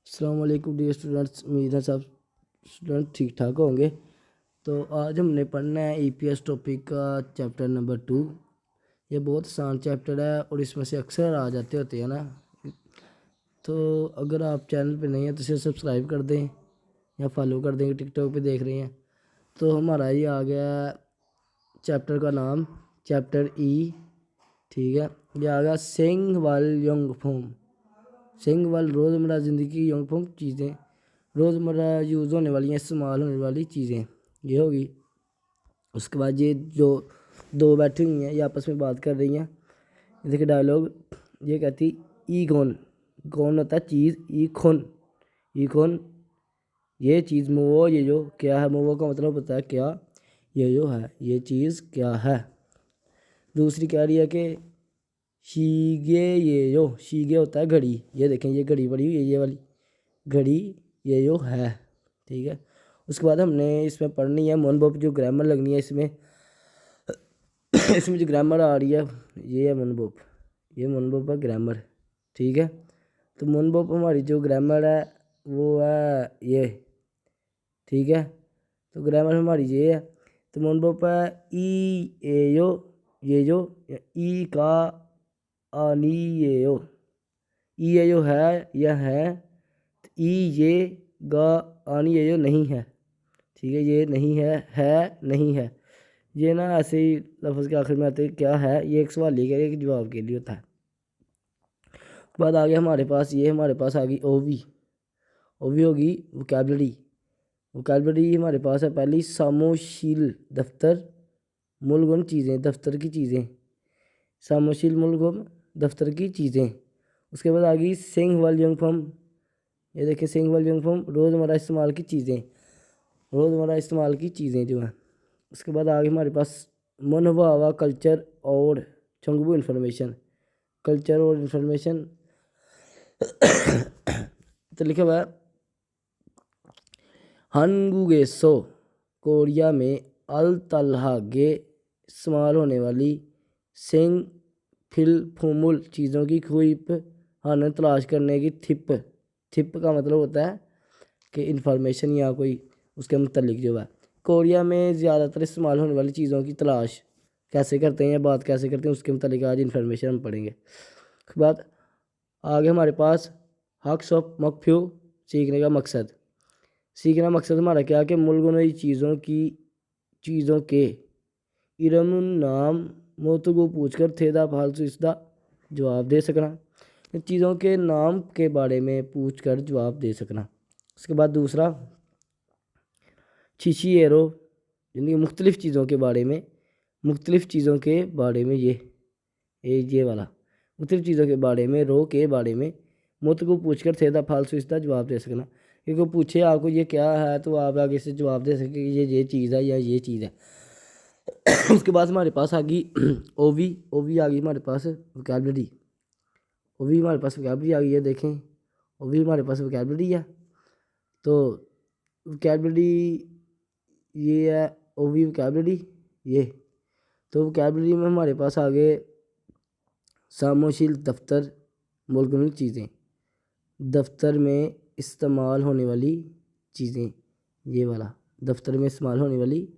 अस्सलाम वालेकुम dear students, उम्मीद है सब स्टूडेंट ठीक ठाक होंगे। तो आज हमने पढ़ना है ईपीएस टॉपिक का चैप्टर नंबर 2। ये बहुत आसान चैप्टर है और इसमें से अक्सर आ जाते होते हैं ना। तो अगर आप चैनल पे नहीं हैं तो इसे सब्सक्राइब कर दें या फॉलो कर दें, टिकटॉक पे देख रहे हैं। तो हमारा ये आ गया चैप्टर का नाम, चैप्टर ई। ठीक है, ये आ गया सेंग वाल यंग फॉर्म। सेंग वाल रोज़मर्रा ज़िंदगी की यंग फॉर्म चीज़ें, रोज़मर्रा यूज़ होने वाली हैं, इस्तेमाल होने वाली चीज़ें, ये होगी। उसके बाद ये जो दो बैठी हुई हैं ये आपस में बात कर रही हैं। देखिए डायलॉग, ये कहती ई कौन, कौन होता है चीज़, ई खोन, ई खोन ये चीज़, मोवो ये जो क्या है, मोवो का मतलब होता है क्या, ये जो है ये चीज़ क्या है। दूसरी कह रही है कि शीगे ये जो, शीगे होता है घड़ी, ये देखें ये घड़ी पड़ी हुई है, ये वाली घड़ी ये जो है। ठीक है, उसके बाद हमने इसमें पढ़नी है मनबोप, जो ग्रामर लगनी है इसमें। इसमें जो ग्रामर आ रही है ये है मनबोप, ये मनबोप है ग्रामर। ठीक है, तो मनबोप हमारी जो ग्रामर है वो है ये। ठीक है, तो ग्रामर हमारी ये है। तो मनबोप है ई ए यो, ये जो ई का आनी ये यो, ई ये जो है यह है, ई ये गा आनी ये जो नहीं है। ठीक है, ये नहीं है नहीं है, ये ना ऐसे ही लफ्ज़ के आखिर में आते क्या है, ये एक सवाल लिखा एक जवाब के लिए होता है। उसके बाद आगे हमारे पास ये, हमारे पास आ गई ओवी। ओवी होगी वोकैबलरी। वोकैबलरी हमारे पास है पहली सामोशील, दफ्तर, मूलगुण चीज़ें, दफ्तर की चीज़ें, सामोशील मूलगुण दफ्तर की चीज़ें। उसके बाद आ गई सिंग वाल यंग फॉर्म। ये देखिए सिंग वाल यंग फॉर्म, रोज़मर्रा इस्तेमाल की चीज़ें, रोज़मर्रा इस्तेमाल की चीज़ें जो हैं। उसके बाद आगे हमारे पास मनोभावा, कल्चर और चंगबू इन्फॉर्मेशन, कल्चर और इन्फॉर्मेशन। तो लिखा हुआ है हनगुगेसो, कोरिया में अल तलहागे इस्तेमाल होने वाली सेंग फिल फूमुल चीज़ों की खुइप हन तलाश करने की थिप। थिप का मतलब होता है कि इन्फॉर्मेशन या कोई उसके मतलब जो है। कोरिया में ज़्यादातर इस्तेमाल होने वाली चीज़ों की तलाश कैसे करते हैं या बात कैसे करते हैं उसके मतलब आज इन्फॉर्मेशन हम पढ़ेंगे। उसके बाद आगे हमारे पास हक्स ऑफ मकफ्यू, सीखने का मकसद। सीखना मकसद हमारा क्या कि मुलगुनई चीज़ों के इरम नाम मोतु को पूछकर थेदा फालतू इसदा जवाब दे सकना, चीज़ों के नाम के बारे में पूछकर जवाब दे सकना। उसके बाद दूसरा छिछिएरो, यानी मुख्तलिफ़ चीज़ों के बारे में, मुख्तलिफ़ चीज़ों के बारे में ये वाला, मुख्तलिफ़ चीज़ों के बारे में, रो के बारे में, मुत को पूछकर थेदा फालतू इसका जवाब दे सकना। क्योंकि पूछे आपको ये क्या है तो आप आगे से जवाब दे सकें कि ये चीज़ है या ये चीज़ है। उसके बाद हमारे पास आ गई ओवी। ओवी आ गई हमारे पास वोकैबलरी। ओवी हमारे पास वोकैबलरी आ गई है, देखें ओवी हमारे पास वोकैबलरी है। तो वोकैबलरी ये है ओवी वोकैबलरी ये। तो वोकैबलरी में हमारे पास आ गए सामोशील, दफ्तर, मुलगुन चीज़ें, दफ्तर में इस्तेमाल होने वाली चीज़ें, ये वाला दफ्तर में इस्तेमाल होने वाली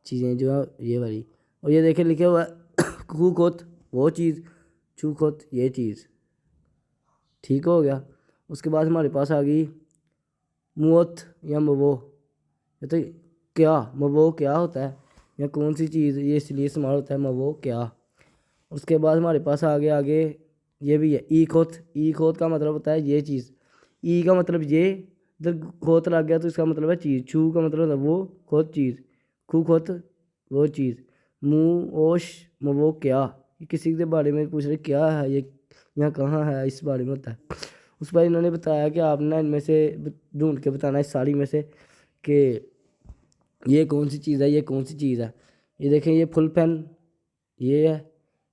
चीज़ें जो है ये वाली। और ये देखें लिखे हुआ है खूखोत वो चीज़, छूखोत ये चीज़। ठीक हो गया। उसके बाद हमारे पास आ गई मुअत या मवो। तो क्या, मवो क्या होता है या कौन सी चीज़, ये इसलिए इस्तेमाल होता है मवो क्या। उसके बाद हमारे पास आगे ये भी है ई खोत। ई खोत का मतलब होता है ये चीज़, ई का मतलब ये, इधर खोत लग गया तो इसका मतलब है चीज़। छू का मतलब है वो, खोत चीज़, खू खोत वो चीज़, मुँह ओश वो क्या, ये किसी के बारे में पूछ रहे क्या है ये, यहाँ कहाँ है, इस बारे में होता है। उस बार इन्होंने बताया कि आपने इनमें से ढूंढ के बताना है इस साड़ी में से कि ये कौन सी चीज़ है, ये कौन सी चीज़ है। ये देखें ये फुल पेन ये है,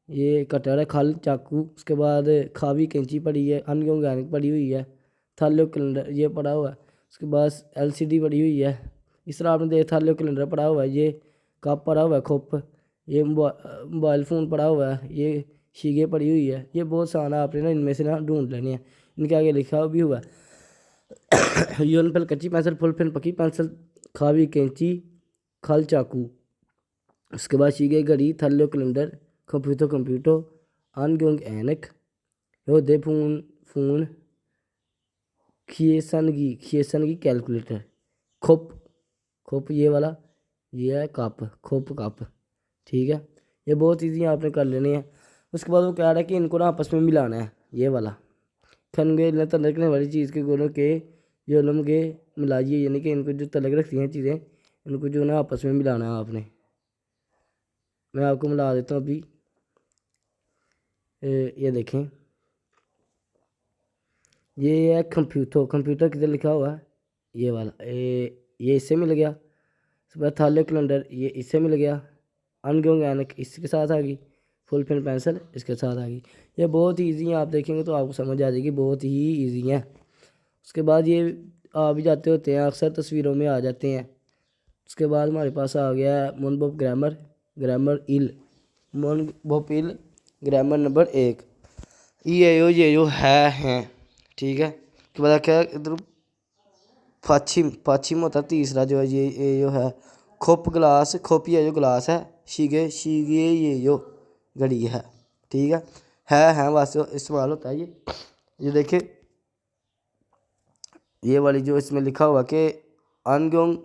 ये कटर है, खल चाकू। उसके बाद खावी कैंची पड़ी है, अनऑर्गेनिक पड़ी हुई है, थालियो कैलेंडर ये पड़ा हुआ है। उसके बाद एलसीडी पड़ी हुई है। इस तरह आपने देखा थालियो कैलेंडर पड़ा हुआ है, ये कप पड़ा हुआ है, खोप, ये मोबाइल फ़ोन पड़ा हुआ है, ये शीगे पड़ी हुई है। ये बहुत सारा आपने ना इनमें से ना ढूंढ लेने हैं। इनके आगे लिखा भी हुआ है यून पेन कच्ची पेंसिल, फुल पेन पक्की पेंसिल, खावी कैंची, खल चाकू। उसके बाद शीगे घड़ी, थल्लो कैलेंडर, कंप्यूटर, अनगोंग ऐनक, योदे फोन, खिएसनगी कैलकुलेटर, खोप ये वाला, ये है कप। ठीक है, ये बहुत ईजी आपने कर लेने हैं। उसके बाद वो कह रहा है कि इनको ना आपस में मिलाना है, ये वाला खनगे तलकने वाली चीज़ के गुणों के योलम के मिलाइए, यानी कि इनको जो तलक रखती हैं चीज़ें, इनको जो ना आपस में मिलाना है आपने। मैं आपको मिला देता हूँ अभी। ये देखें, ये है कंप्यूटर किधर लिखा हुआ है, ये वाला, ये इससे मिल गया। उसके बाद थाले कैलेंडर, ये इससे मिल गया। अनगोंग ऐनक इसके साथ आ गई, फुल पेन पेंसिल इसके साथ आ गई। ये बहुत ही ईजी है, आप देखेंगे तो आपको समझ आ जाएगी, बहुत ही ईजी है। उसके बाद ये आ भी जाते होते हैं, अक्सर तस्वीरों में आ जाते हैं। उसके बाद हमारे पास आ गया है मुनबोप ग्रामर इल ग्रामर नंबर 1, ये जो है हैं। ठीक है, उसके बाद क्या इधर पाछिम होता है तीसरा जो है, ये जो है खोप ये जो गिलास है, शीगे ये जो घड़ी है। ठीक है वास्ते इस्तेमाल होता है ये देखिए, ये वाली जो इसमें लिखा हुआ कि अनगोंग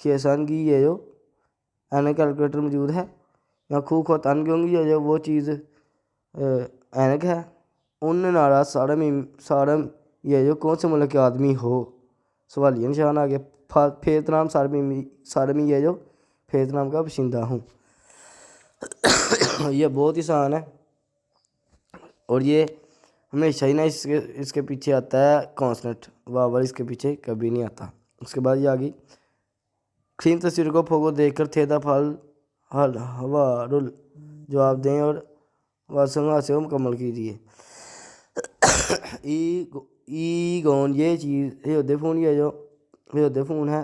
खेसान की ये जो एनक कैलकुलेटर मौजूद है, या खूख होता अनगोंग ये जो वो चीज़ एनक है। उन नारा सारम ये जो कौन से मुल्क के आदमी हो, सवालिया निशान आ गया। फेतनाम सारमी ये जो फेतनाम का बशिंदा हूँ। ये बहुत ही आसान है, और ये हमेशा ही ना इसके पीछे आता है कॉन्सनेंट, वावल इसके पीछे कभी नहीं आता। उसके बाद ये आ गई खीन तस्वीर को फोगो देखकर थेदा फल हल हवा रुल जवाब दें और वासंगा से मुकम्मल कीजिए। ई गौन ये चीज़ ये फ़ोन, ये जो फ़ोन है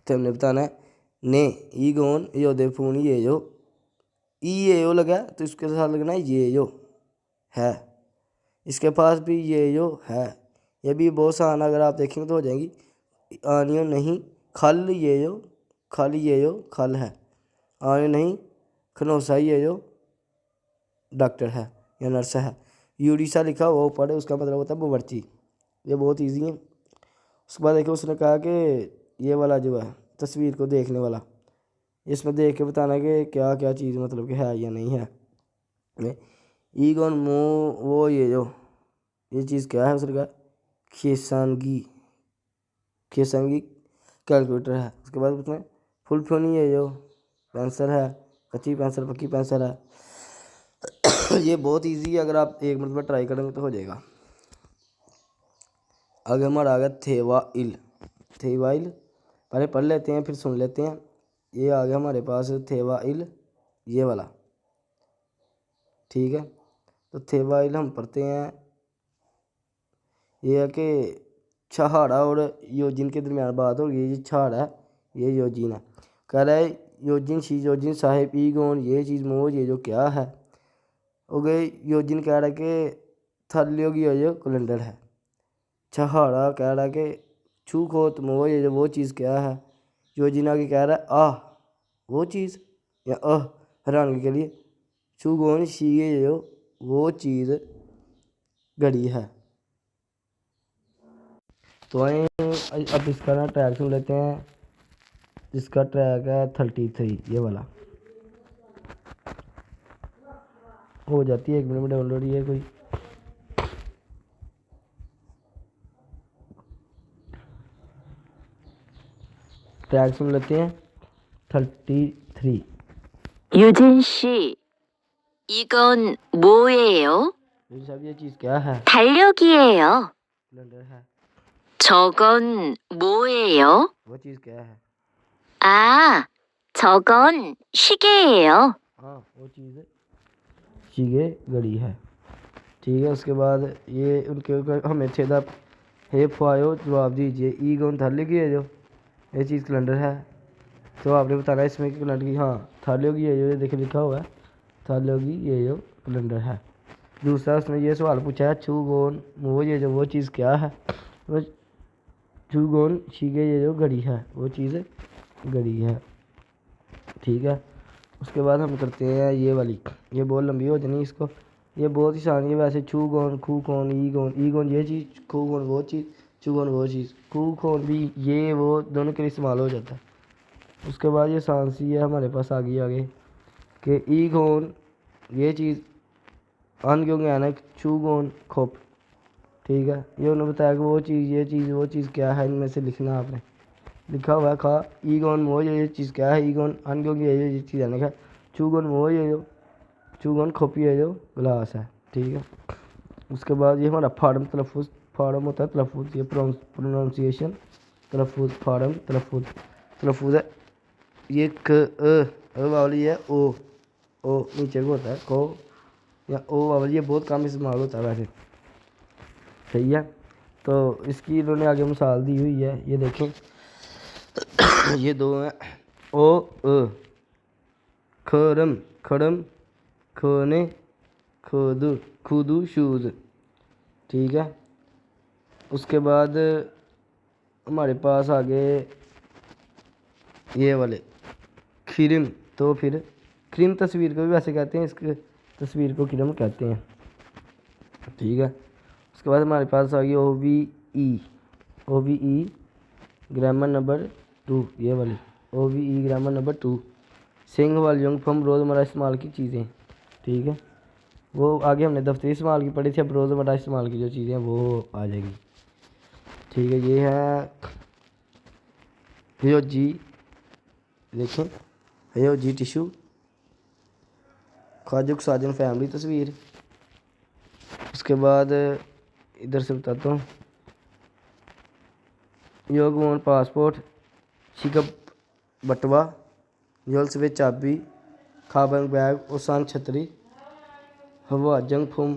तो हमने बताना है ने ई गौन ये फ़ोन ये जो ये जो लगा तो इसके साथ लगना है ये जो है, इसके पास भी ये जो है। ये भी बहुत आसान, अगर आप देखेंगे तो हो जाएंगी। आनियो नहीं खल ये जो खल है, आनियो नहीं खनौसा ये जो डॉक्टर है या नर्स है। यूडिसा लिखा हुआ ऊपर है, उसका मतलब होता है बावर्ची। ये बहुत इजी है। उसके बाद देखिए उसने कहा कि ये वाला जो है तस्वीर को देखने वाला, इसमें देख के बताना कि क्या क्या चीज़ मतलब कि है या नहीं है। ईगोन मो वो ये चीज़ क्या है, उसने कहा खेसानगी कैलकुलेटर है। उसके बाद उसमें फुल फोनी ये जो पेंसिल है, कच्ची पेंसिल पक्की पेंसिल है। ये बहुत इजी है, अगर आप एक मिनट में ट्राई करेंगे तो हो जाएगा। आगे हमारा आ गया थेवाइल, पहले पढ़ लेते हैं फिर सुन लेते हैं। ये आ गया हमारे पास थेवाइल, ये वाला। ठीक है, तो थेवाइल हम पढ़ते हैं। ये है कि छहाड़ा और योजिन के दरमियान बात होगी। ये छहाड़ा है, ये योजिन है। कह रहा है योजिन साहेब ई गौन ये चीज़ मोज ये जो क्या है। हो गए योजिन कह रहा है कि थर्लियोगी ये जो कैलेंडर है। छहाड़ा कह रहा है कि छू खोत मोह ये जो वो चीज़ क्या है। योजिन आगे कह रहा है आह वो चीज़, या हैरानगी के लिए छू गौन शी ये जो वो चीज़ घड़ी है। तो आए अब इसका ना ट्रैक सुन लेते हैं, जिसका ट्रैक है 33, ये वाला। हो जाती है 1 मिनट में डाउनलोड। ये कोई ट्रैक सुन लेते हैं 33। 유진 씨, 이건 뭐예요? साहब ये चीज़ क्या है? 달력이에요. कैलेंडर है। 저건 뭐예요? वो चीज़ क्या है? 아, 저건 시계예요. हाँ वो चीज़ शीगे घड़ी है। ठीक है, उसके बाद ये उनके हमें छेदा हे फुआयो जवाब दीजिए। ई गौन थाली की है जो ये चीज़ कैलेंडर है, तो आपने बताना इसमें कैलेंडर की। हाँ थालियों की ये जो देखिए लिखा हुआ है थालियों की ये जो कैलेंडर है। दूसरा उसने ये सवाल पूछा है छू गौन वो ये जो वो चीज़ क्या है। चुगोन शीगे, ये जो घड़ी है वो चीज़ घड़ी है, ठीक है। उसके बाद हम करते हैं ये वाली, ये बहुत लंबी हो जानी इसको, ये बहुत ही आसान है वैसे। छू गोन, खू कौन, ई गोन ये चीज़, खू गोन वो चीज़, चू गोन वो चीज़, खू कौन भी ये वो दोनों के लिए इस्तेमाल हो जाता है। उसके बाद ये आसान सी है हमारे पास आगे कि ई गोन ये चीज़, अन क्यों गया छू गोन खोप, ठीक है। ये उन्होंने बताया कि वो चीज़ ये चीज़ वो चीज़ क्या है, इनमें से लिखना आपने। लिखा हुआ है खा ईगोन मो, ये चीज़ क्या है, ईगोन अन क्योंकि ये चीज़ है ना, चूगोन मो ये जो चूगोन खोपी है जो गिलास है, ठीक है। उसके बाद ये हमारा फार्म तलफ़ुज़, फार्म होता है तलफ़ुज़, ये प्रोनाउंसिएशन तलफ़ुज़, फार्म तलफ़ुज़ है। ये क वाली है ओ नीचे को होता है को, या ओ वाली, ये बहुत कम इस्तेमाल होता है वैसे, सही है। तो इसकी इन्होंने आगे मिसाल दी हुई है, ये देखें ये दो हैं ओ खरम खड़म, खने खुदू खुदू शूज़, ठीक है। उसके बाद हमारे पास आगे ये वाले खिरम, तो फिर क्रीम तस्वीर को भी वैसे कहते हैं, इसके तस्वीर को क्रीम कहते हैं, ठीक है। उसके बाद हमारे पास आ गई O V E grammar number 2, ये वाली O V E grammar number 2, sing वाली यंग फॉर्म रोज़मर्रा इस्तेमाल की चीज़ें, ठीक है। वो आगे हमने दफ्तरी इस्तेमाल की पढ़ी थी, अब रोज़मर्रा इस्तेमाल की जो चीज़ें हैं वो आ जाएगी, ठीक है। ये है हयोजी, देखें हयोजी टिशू, खाजुक साजन फैमिली तस्वीर। उसके बाद इधर से बताता हूँ, योगमोहन पासपोर्ट, शिकप बटवा, योलसवे चाबी, खाबंग बैग, ओसान छतरी, हवा जंग फुम,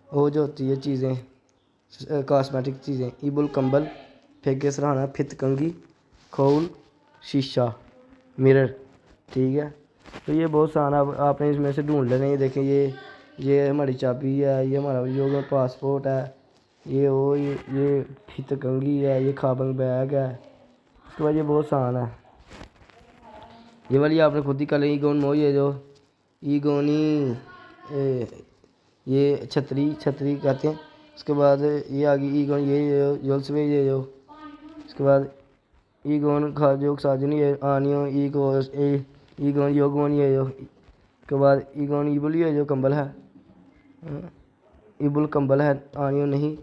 वो जो होती है चीज़ें कॉस्मेटिक चीज़ें, इबुल कंबल, फेंके सराहना, फित कंगी, खोल शीशा मिरर, ठीक है। तो ये बहुत आसान है, आपने इसमें से ढूंढ लेना। ये देखें ये हमारी चाबी है, ये हमारा योग पासपोर्ट है, ये फित कंगी है, ये खाबंग बैग है। उसके बाद ये बहुत आसान है, ये वाली आपने खुद ही कर ली, ईगोन मो, ये जो ईगोनी ये छतरी कहते हैं। उसके बाद ये आ गई ईगोन ये योलसवे, ये जो उसके बाद ईगोन खाजोक साजन, ये आनियो ईगोन योगोन, ये जो के बाद ईगोन ईबुल, ये जो कंबल है ईबुल कंबल है, आनियो नहीं,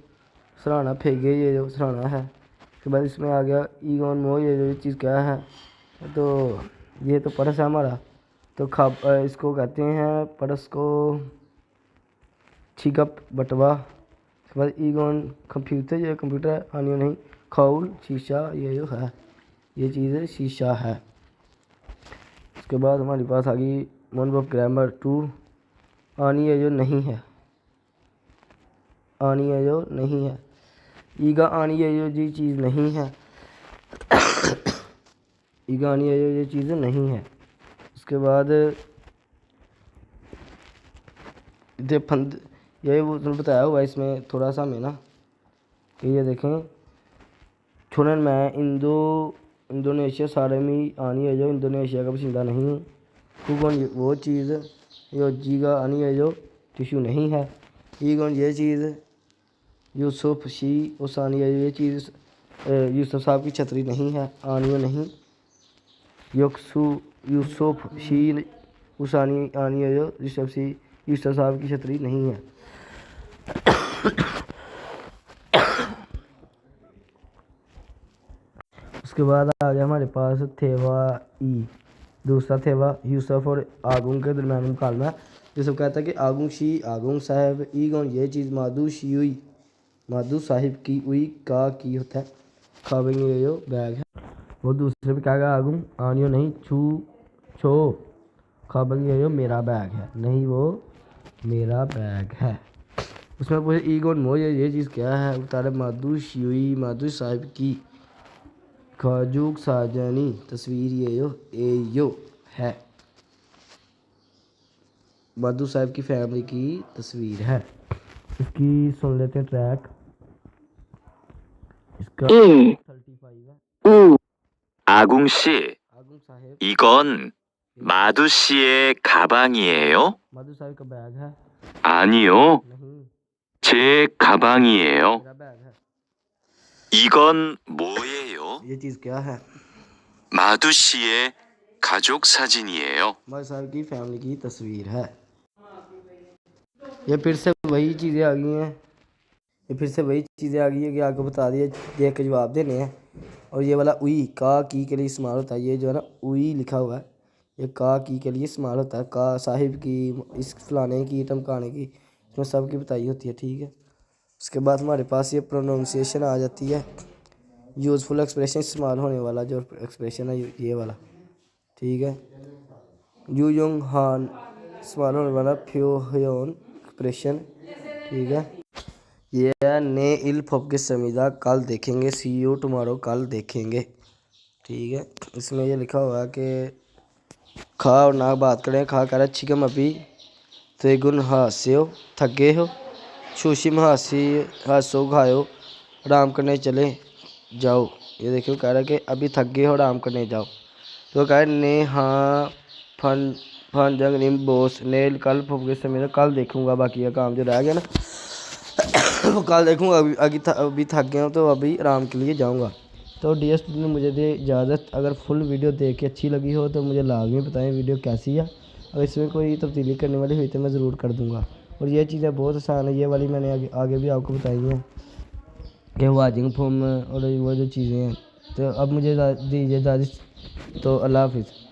सराहना फेगे, ये जो सराहना है। उसके बाद इसमें आ गया ईगोन मो, ये जो चीज़ क्या है, तो ये तो पर्स है हमारा, तो इसको कहते हैं पर्स को छिकप बटवा। उसके बाद ईगोन कंप्यूटर, ये कंप्यूटर है, आनियो नहीं, खाउल शीशा, ये जो है ये चीज़ शीशा है। उसके बाद हमारे पास आ गई वन ऑफ ग्रामर 2, आनी है जो नहीं है, आनी है जो नहीं है, ईगा आनी है जो जी चीज़ नहीं है, ईगा आनी है जो ये चीज़ नहीं है। उसके बाद इधर फंद, यही वो तुमने बताया हुआ इसमें थोड़ा सा हमें ना, कि ये देखें छुनन मैं इंडोनेशिया सारे में आनी है जो इंडोनेशिया का पसंदीदा नहीं हूँ, कुगन वो चीज़, यो जीगा आनी है जो टिश्यू नहीं है, ईगन ये चीज़, यूसुफ शी उसानी है ये चीज़, यूसुफ साहब की छतरी नहीं है, आनियो नहीं, यूसुफ शी उसानी आनी है जो यूसुफ साहब की छतरी नहीं है। उसके बाद आ गया हमारे पास थेवा ई, दूसरा थेवा यूसुफ और आगुंग के दरम्यान मुकालमा। यूसुफ कहता है कि आगुंग शी आगुंग साहब, ईगोन ये चीज़, माधु शी हुई माधु साहिब की, हुई का की होता है, खावेंगे ये जो बैग है, वो दूसरे पे क्या गया आगुंग, आनियो नहीं, छो खावेंगे ये जो मेरा बैग है, नहीं वो मेरा बैग है। उसमें पूछे ईगोन मो, ये चीज़ क्या है, बता माधु शी हुई माधु साहिब की, खाजूक साजनी तस्वीर, ये यो है, माधु साहब की फैमिली की तस्वीर है। इसकी सुन लेते हैं ट्रैक। इसका 1, 35 है। 5. 아궁 씨, आगुम साहेब, 이건 마두 씨의 가방이에요? मधु साहब का बैग है। 아니요, नहीं, 제 가방이에요. मेरा बैग है। 이건 뭐예요? ये चीज़ क्या है? 마두 씨의 가족 साजिनिए요। मधु साहब की फैमिली की तस्वीर है। ये फिर से वही चीज़ें आ गई हैं, ये फिर से वही चीज़ें आ गई है कि आपको बता दिया, देख के जवाब देने हैं। और ये वाला उई का की के लिए इस्तेमाल होता है, ये जो है ना उई लिखा हुआ है, ये का की के लिए इस्तेमाल होता है। का साहिब की, इस फलाने की, टमकाने की, इसमें सब की बताई होती है, ठीक है। उसके बाद हमारे पास ये प्रोनाउंसिएशन आ जाती है, यूज़फुल एक्सप्रेशन इस्तेमाल होने वाला जो एक्सप्रेशन है ये वाला, ठीक है। यू योंग हान इस्तेमाल होने वाला फ्यो हयोन एक्सप्रेशन, ठीक है। ये है ने इल फब के समीदा, कल देखेंगे, सी यू टुमारो, कल देखेंगे, ठीक है। इसमें ये लिखा हुआ है कि खा और ना बात करें। खा कर अच्छी कम अभी तेगुन हास्यो थके हो, सुशिम हासो खाओ, आराम करने चले जाओ। ये देखियो कह रहा है कि अभी थक गए हो, आराम करने जाओ। तो कह रहे ने हाँ फन फन जंग निम बोस ने कल फुगे से मेरा कल देखूंगा, बाकी का काम जो रह गया ना वो कल देखूंगा। अभी थक गया हूँ तो अभी आराम के लिए जाऊंगा। तो डियर स्टूडेंट मुझे दे इजाज़त। अगर फुल वीडियो देख के अच्छी लगी हो तो मुझे लाजमी बताएं वीडियो कैसी है। अगर इसमें कोई तब्दीली करने वाली हुई तो मैं ज़रूर कर दूंगा। और ये चीज़ें बहुत आसान है, ये वाली मैंने आगे भी आपको बताई हैं कि वाजिंग फॉर्म और वो जो चीज़ें हैं। तो अब मुझे दीजिए इजाज़त, तो अल्लाह हाफिज़।